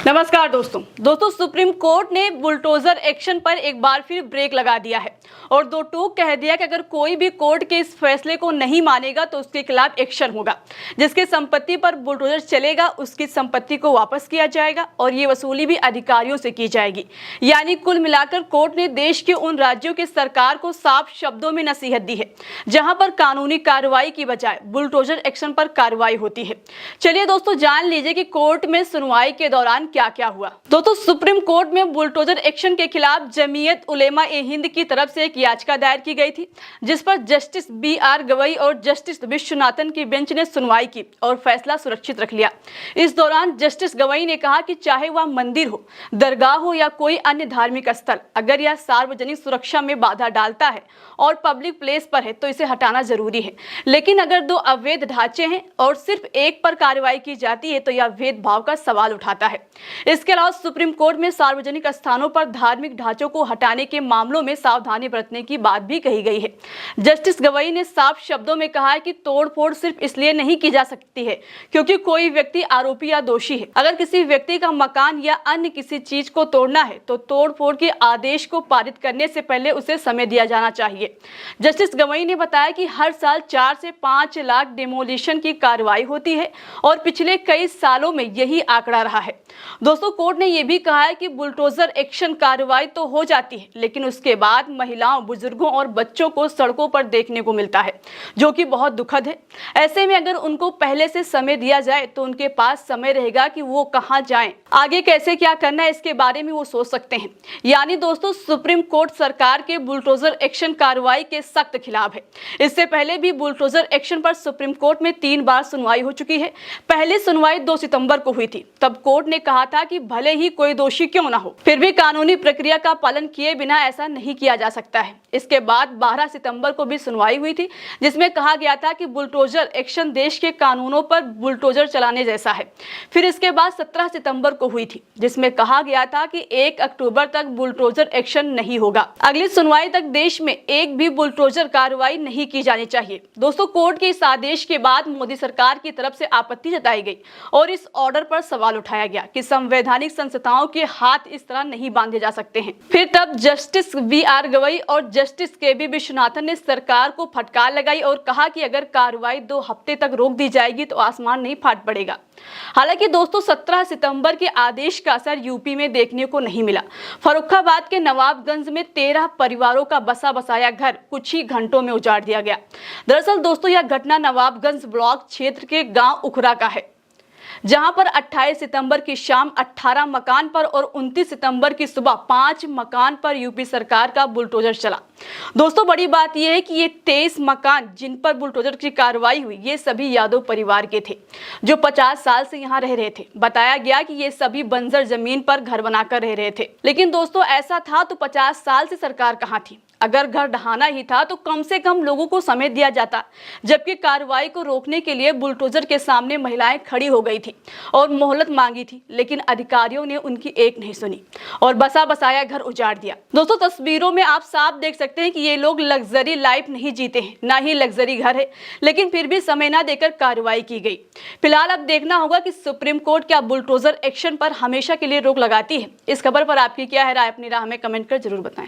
नमस्कार दोस्तों supreme court ने बुलडोजर एक्शन पर एक बार फिर ब्रेक लगा दिया है और दो टूक कह दिया कि अगर कोई भी कोर्ट के इस फैसले को नहीं मानेगा तो उसके खिलाफ एक्शन होगा। जिसकी संपत्ति पर बुलडोजर चलेगा उसकी संपत्ति को वापस किया जाएगा और ये वसूली भी अधिकारियों से की जाएगी। यानी कुल मिलाकर कोर्ट ने देश के उन राज्यों की सरकार को साफ शब्दों में नसीहत दी है जहां पर कानूनी कार्रवाई की बजाय बुलडोजर एक्शन पर कार्रवाई होती है। चलिए दोस्तों जान लीजिए कि कोर्ट में सुनवाई के दौरान क्या क्या हुआ। दोस्तों सुप्रीम कोर्ट में बुलडोजर एक्शन के खिलाफ जमीयत उलेमा ए हिंद की तरफ से एक याचिका दायर की गई थी, जिस पर जस्टिस बी.आर. गवई और जस्टिस विश्वनाथन की बेंच ने सुनवाई की और फैसला सुरक्षित रख लिया। इस दौरान जस्टिस गवई ने कहा कि चाहे वह मंदिर हो, दरगाह हो या कोई अन्य धार्मिक स्थल, अगर यह सार्वजनिक सुरक्षा में बाधा डालता है और पब्लिक प्लेस पर है तो इसे हटाना जरूरी है। लेकिन अगर दो अवैध ढांचे हैं और सिर्फ एक पर कार्रवाई की जाती है तो यह भेदभाव का सवाल उठाता है। इसके अलावा सुप्रीम कोर्ट में सार्वजनिक स्थानों पर धार्मिक ढांचों को हटाने के मामलों में सावधानी बरतने की बात भी कही गई है। जस्टिस गवई ने साफ शब्दों में कहा है कि तोड़फोड़ सिर्फ इसलिए नहीं की जा सकती है क्योंकि कोई व्यक्ति आरोपी या दोषी है। अगर किसी व्यक्ति का मकान या अन्य किसी चीज को तोड़ना है तो तोड़फोड़ के आदेश को पारित करने से पहले उसे समय दिया जाना चाहिए। जस्टिस गवई ने बताया कि हर साल 4 से 5 लाख डिमोलिशन की कार्रवाई होती है और पिछले कई सालों में यही आंकड़ा रहा है। दोस्तों कोर्ट ने यह भी कहा है कि बुलडोजर एक्शन कार्रवाई तो हो जाती है लेकिन उसके बाद महिलाओं, बुजुर्गों और बच्चों को सड़कों पर देखने को मिलता है, जो कि बहुत दुखद है। ऐसे में अगर उनको पहले से समय दिया जाए तो उनके पास समय रहेगा कि वो कहां जाएं, आगे कैसे क्या करना है, इसके बारे में वो सोच सकते हैं। यानी दोस्तों सुप्रीम कोर्ट सरकार के बुलडोजर एक्शन कार्रवाई के सख्त खिलाफ है। इससे पहले भी बुलडोजर एक्शन पर सुप्रीम कोर्ट में 3 बार सुनवाई हो चुकी है। पहली सुनवाई 2 सितंबर को हुई थी। तब कोर्ट ने कहा था कि भले ही कोई दोषी क्यों ना हो, फिर भी कानूनी प्रक्रिया का पालन किए बिना ऐसा नहीं किया जा सकता है। इसके बाद 12 सितंबर को भी सुनवाई हुई थी जिसमें कहा गया था कि बुलडोजर एक्शन देश के कानूनों पर बुलडोजर चलाने जैसा है। फिर इसके बाद 17 सितंबर को हुई थी जिसमें कहा गया था कि 1 अक्टूबर तक बुलडोजर एक्शन नहीं होगा। अगली सुनवाई तक देश में एक भी बुलडोजर कार्रवाई नहीं की जानी चाहिए। दोस्तों कोर्ट के इस आदेश के बाद मोदी सरकार की तरफ से आपत्ति जताई गई और इस ऑर्डर पर सवाल उठाया गया कि संवैधानिक संस्थाओं के हाथ इस तरह नहीं बांधे जा सकते हैं। फिर तब जस्टिस बी.आर. गवई और जस्टिस के.बी. विश्वनाथन ने सरकार को फटकार लगाई और कहा कि अगर कार्रवाई 2 हफ्ते तक रोक दी जाएगी तो आसमान नहीं फाट पड़ेगा। हालांकि दोस्तों 17 सितंबर के आदेश का असर यूपी में देखने को नहीं मिला। फर्रुखाबाद के नवाबगंज में 13 परिवारों का बसा बसाया घर कुछ ही घंटों में उजाड़ दिया गया। दरअसल दोस्तों यह घटना नवाबगंज ब्लॉक क्षेत्र के गांव उखरा का है, जहां पर 28 सितंबर की शाम 18 मकान पर और 29 सितंबर की सुबह 5 मकान पर यूपी सरकार का बुलडोजर चला। दोस्तों बड़ी बात यह है कि ये 23 मकान जिन पर बुलडोजर की कार्रवाई हुई ये सभी यादव परिवार के थे जो 50 साल से यहाँ रह रहे थे। बताया गया कि ये सभी बंजर जमीन पर घर बनाकर रह रहे थे। लेकिन दोस्तों ऐसा था तो 50 साल से सरकार कहाँ थी? अगर घर ढहाना ही था तो कम से कम लोगों को समय दिया जाता। जबकि कार्रवाई को रोकने के लिए बुलडोजर के सामने महिलाएं खड़ी हो गई थी और मोहलत मांगी थी, लेकिन अधिकारियों ने उनकी एक नहीं सुनी और बसा बसाया घर उजाड़ दिया। दोस्तों तस्वीरों में आप साफ देख सकते हैं कि ये लोग लग्जरी लाइफ नहीं जीते हैं, ना ही लग्जरी घर है, लेकिन फिर भी समय ना देकर कार्रवाई की गई। फिलहाल अब देखना होगा कि सुप्रीम कोर्ट क्या बुलडोजर एक्शन पर हमेशा के लिए रोक लगाती है। इस खबर पर आपकी क्या है राय? अपनी राय हमें कमेंट कर जरूर बताएं।